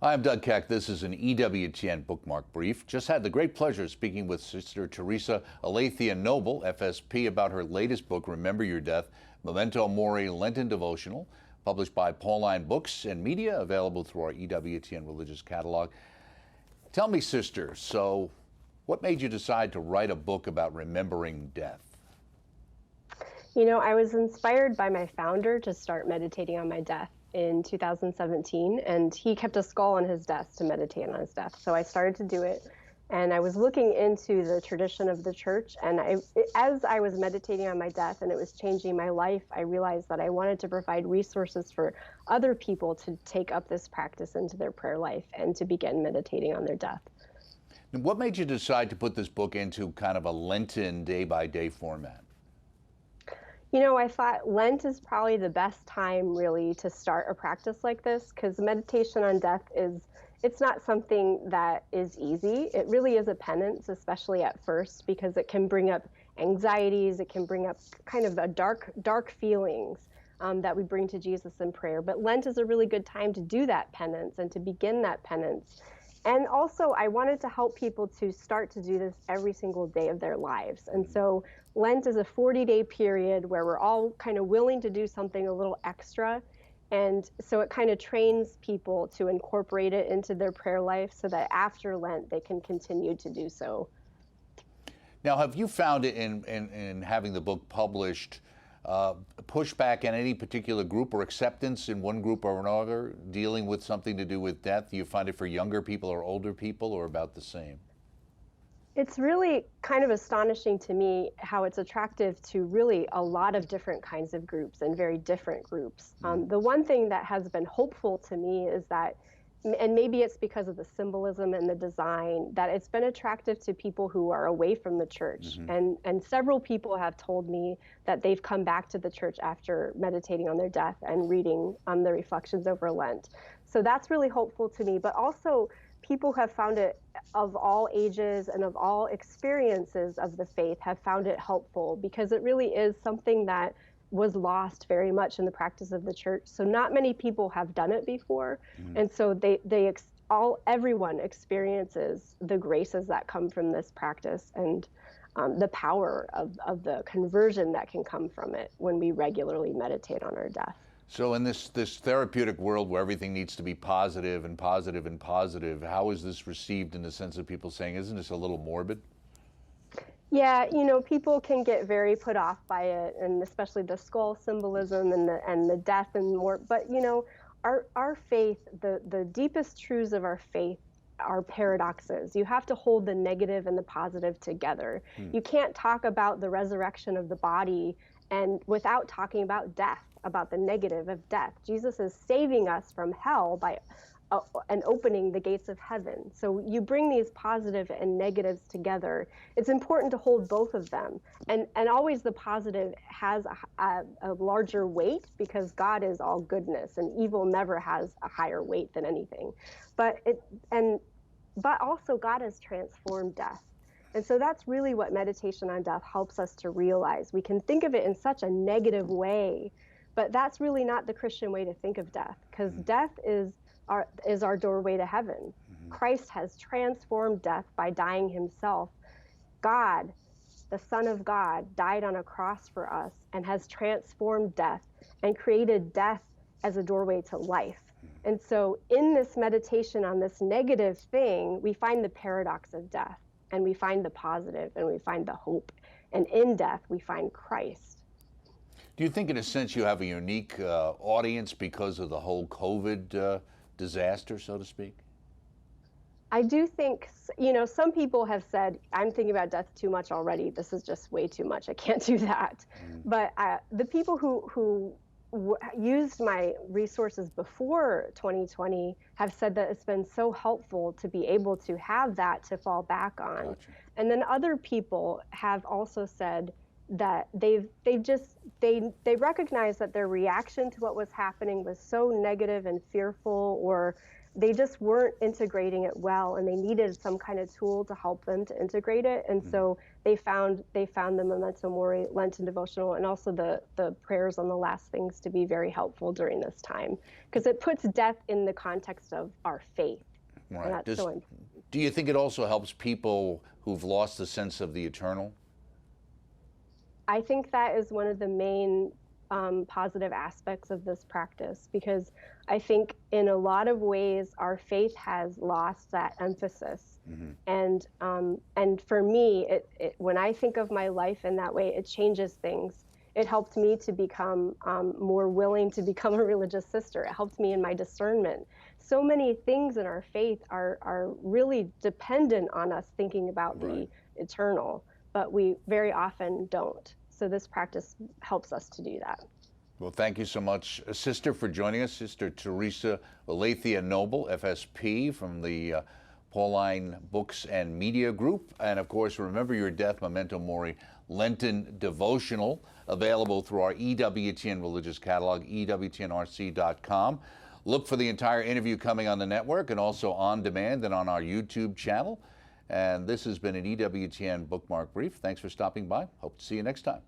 Hi, I'm Doug Keck. This is an EWTN Bookmark Brief. Just had the great pleasure of speaking with Sister Theresa Aletheia Noble, FSP, about her latest book, Remember Your Death, Memento Mori Lenten Devotional, published by Pauline Books and Media, available through our EWTN Religious Catalog. Tell me, Sister, so what made you decide to write a book about remembering death? You know, I was inspired by my founder to start meditating on my death in 2017, and he kept a skull on his desk to meditate on his death. So I started to do it, and I was looking into the tradition of the church, and as I was meditating on my death and it was changing my life, I realized that I wanted to provide resources for other people to take up this practice into their prayer life and to begin meditating on their death. And what made you decide to put this book into kind of a Lenten day-by-day format? You know, I thought Lent is probably the best time really to start a practice like this, because meditation on death it's not something that is easy. It really is a penance, especially at first, because it can bring up anxieties, it can bring up kind of a dark feelings that we bring to Jesus in prayer. But Lent is a really good time to do that penance and to begin that penance. And also, I wanted to help people to start to do this every single day of their lives. And so Lent is a 40-day period where we're all kind of willing to do something a little extra. And so it kind of trains people to incorporate it into their prayer life so that after Lent, they can continue to do so. Now, have you found it in having the book published, pushback in any particular group or acceptance in one group or another dealing with something to do with death? Do you find it for younger people or older people, or about the same? It's really kind of astonishing to me how it's attractive to really a lot of different kinds of groups and very different groups. The one thing that has been hopeful to me is that, and maybe it's because of the symbolism and the design, that it's been attractive to people who are away from the church. And several people have told me that they've come back to the church after meditating on their death and reading the reflections over Lent. So that's really hopeful to me. But also, people have found it, of all ages and of all experiences of the faith, have found it helpful, because it really is something that was lost very much in the practice of the church. So not many people have done it before. And so everyone experiences the graces that come from this practice and the power of the conversion that can come from it when we regularly meditate on our death. So in this therapeutic world where everything needs to be positive and positive and positive, how is this received in the sense of people saying, isn't this a little morbid? Yeah, you know, people can get very put off by it, and especially the skull symbolism and the death and more. But you know, our faith, the deepest truths of our faith are paradoxes. You have to hold the negative and the positive together. You can't talk about the resurrection of the body and without talking about death, about the negative of death. Jesus is saving us from hell by and opening the gates of heaven. So you bring these positive and negatives together. It's important to hold both of them. And always the positive has a larger weight, because God is all goodness and evil never has a higher weight than anything. But also God has transformed death. And so that's really what meditation on death helps us to realize. We can think of it in such a negative way, but that's really not the Christian way to think of death, because death is our doorway to heaven. Christ has transformed death by dying himself. God, the Son of God, died on a cross for us and has transformed death and created death as a doorway to life. And so in this meditation on this negative thing, we find the paradox of death, and we find the positive, and we find the hope. And in death, we find Christ. Do you think in a sense you have a unique audience because of the whole COVID disaster, so to speak? I do think, you know, some people have said, I'm thinking about death too much already. This is just way too much. I can't do that. But the people who used my resources before 2020 have said that it's been so helpful to be able to have that to fall back on. Gotcha. And then other people have also said, that they recognized that their reaction to what was happening was so negative and fearful, or they just weren't integrating it well, and they needed some kind of tool to help them to integrate it. And so they found the Memento Mori Lenten Devotional, and also the prayers on the last things, to be very helpful during this time, because it puts death in the context of our faith. Right. And that's so important. Do you think it also helps people who've lost the sense of the eternal? I think that is one of the main positive aspects of this practice, because I think in a lot of ways our faith has lost that emphasis. And for me, when I think of my life in that way, it changes things. It helped me to become more willing to become a religious sister. It helped me in my discernment. So many things in our faith are really dependent on us thinking about the eternal, but we very often don't. So this practice helps us to do that. Well, thank you so much, Sister, for joining us. Sister Theresa Aletheia Noble, FSP, from the Pauline Books and Media Group. And of course, Remember Your Death, Memento Mori Lenten Devotional, available through our EWTN religious catalog, EWTNRC.com. Look for the entire interview coming on the network and also on demand and on our YouTube channel. And this has been an EWTN Bookmark Brief. Thanks for stopping by. Hope to see you next time.